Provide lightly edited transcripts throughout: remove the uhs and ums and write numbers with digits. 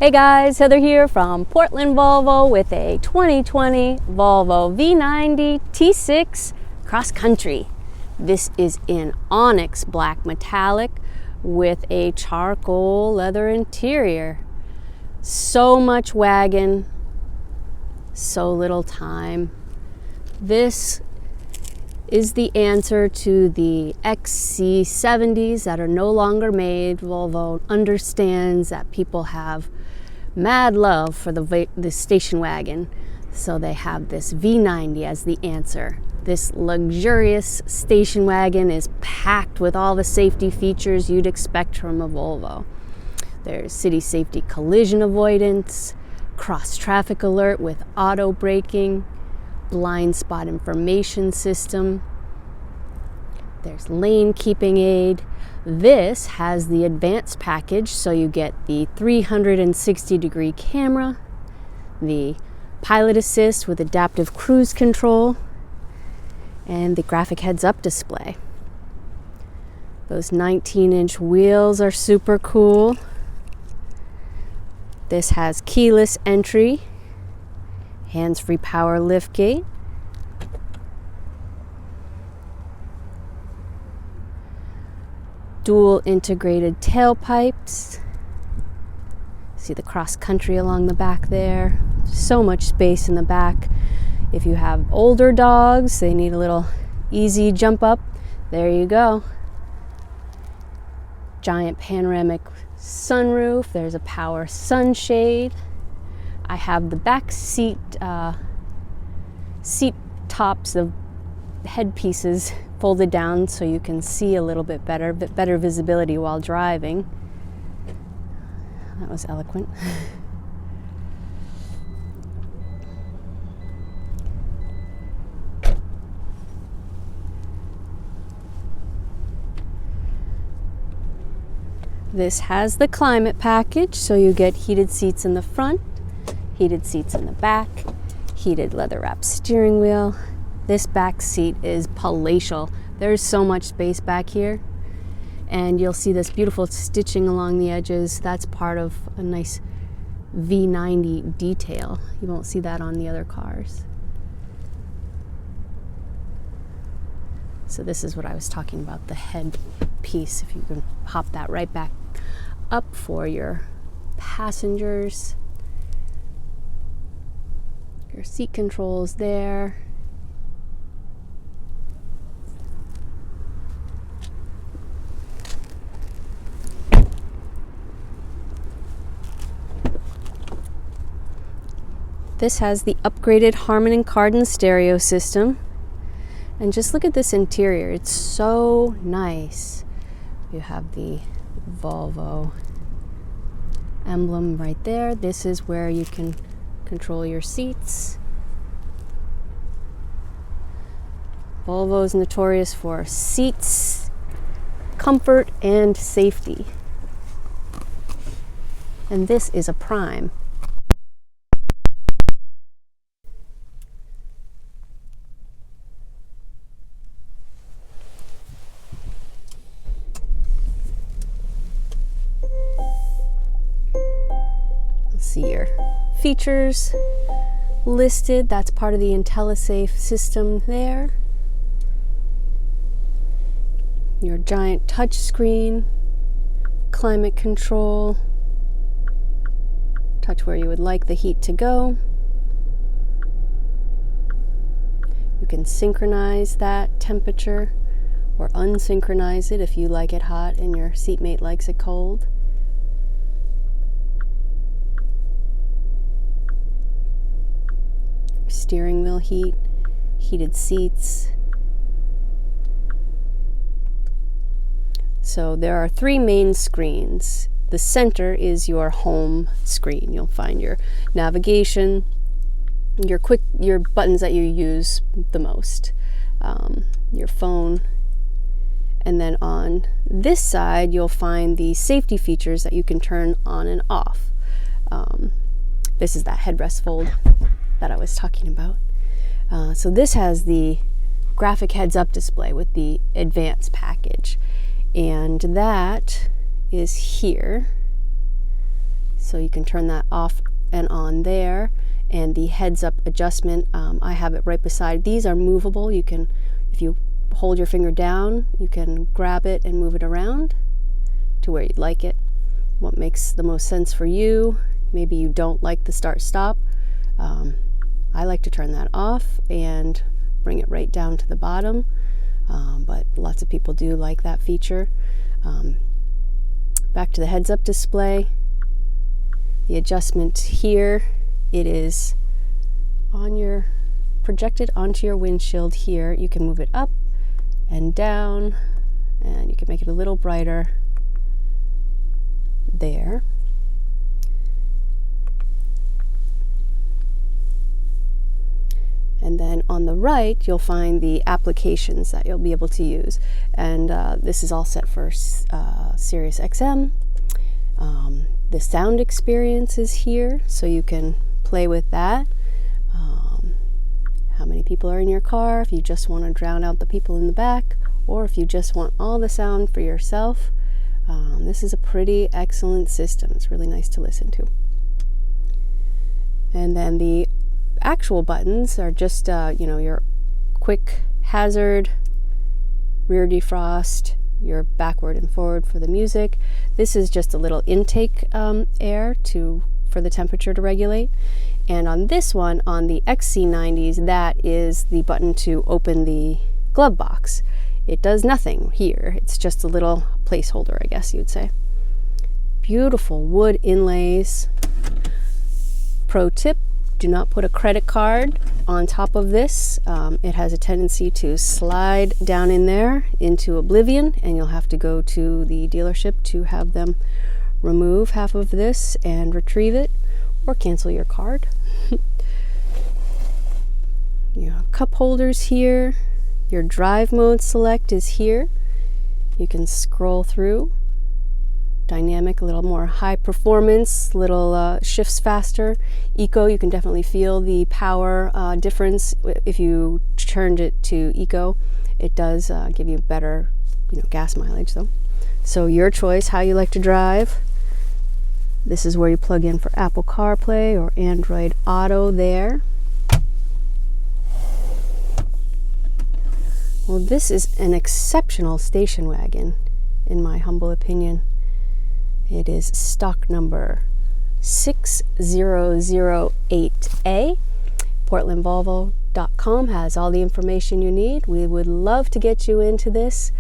Hey guys, Heather here from Portland Volvo with a 2020 Volvo V90 T6 Cross Country. This is in Onyx black metallic with a charcoal leather interior. So much wagon, so little time. This is the answer to the XC70s that are no longer made. Volvo understands that people have mad love for the station wagon, so they have this V90 as the answer. This luxurious station wagon is packed with all the safety features you'd expect from a Volvo. There's city safety collision avoidance, cross traffic alert with auto braking, blind spot information system. There's lane keeping aid. This has the advanced package, so you get the 360-degree camera, the pilot assist with adaptive cruise control, and the graphic heads-up display. Those 19-inch wheels are super cool. This has keyless entry, hands-free power liftgate, dual integrated tailpipes. See the cross country along the back there. So much space in the back. If you have older dogs, they need a little easy jump up. There you go. Giant panoramic sunroof. There's a power sunshade. I have the back seat tops, the head pieces folded down so you can see a little bit better visibility while driving. That was eloquent. This has the climate package, so you get heated seats in the front, heated seats in the back, heated leather wrapped steering wheel. This back seat is palatial. There's so much space back here, and you'll see this beautiful stitching along the edges. That's part of a nice V90 detail. You won't see that on the other cars. So this is what I was talking about, the head piece. If you can pop that right back up for your passengers. Your seat controls there. This has the upgraded Harman and Kardon stereo system. And just look at this interior. It's so nice. You have the Volvo emblem right there. This is where you can control your seats. Volvo is notorious for seats, comfort, and safety. And this is a prime. See your features listed. That's part of the IntelliSafe system there. Your giant touch screen, climate control, touch where you would like the heat to go. You can synchronize that temperature or unsynchronize it if you like it hot and your seatmate likes it cold. Steering wheel heat, heated seats. So there are three main screens. The center is your home screen. You'll find your navigation, your buttons that you use the most, your phone, and then on this side you'll find the safety features that you can turn on and off. This is that headrest fold that I was talking about. So this has the graphic heads-up display with the advanced package, and that is here. So so you can turn that off and on there. And the heads-up adjustment, I have it right beside. These are movable. You can, if you hold your finger down, you can grab it and move it around to where you'd like it. What makes the most sense for you. Maybe you don't like the start-stop. I like to turn that off and bring it right down to the bottom, but lots of people do like that feature. Back to the heads-up display. The adjustment here, it is on your projected onto your windshield here. You can move it up and down, and you can make it a little brighter there. And then on the right, you'll find the applications that you'll be able to use. And this is all set for Sirius XM. The sound experience is here, so you can play with that. How many people are in your car, if you just want to drown out the people in the back, or if you just want all the sound for yourself. This is a pretty excellent system. It's really nice to listen to. And then the actual buttons are just, your quick hazard, rear defrost, your backward and forward for the music. This is just a little intake air for the temperature to regulate. And on this one, on the XC90s, that is the button to open the glove box. It does nothing here. It's just a little placeholder, I guess you'd say. Beautiful wood inlays. Pro tip, do not put a credit card on top of this. It has a tendency to slide down in there into oblivion, and you'll have to go to the dealership to have them remove half of this and retrieve it, or cancel your card. You have cup holders here. Your drive mode select is here. You can scroll through. Dynamic, a little more high performance, little shifts faster. Eco, you can definitely feel the power difference if you turned it to Eco. It does give you better, gas mileage though. So your choice, how you like to drive. This is where you plug in for Apple CarPlay or Android Auto there. Well, this is an exceptional station wagon, in my humble opinion. It is stock number 6008A. PortlandVolvo.com has all the information you need. We would love to get you into this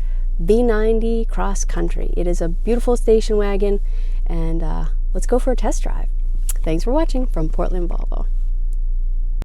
V90 cross country. It is a beautiful station wagon, and let's go for a test drive. Thanks for watching from Portland Volvo.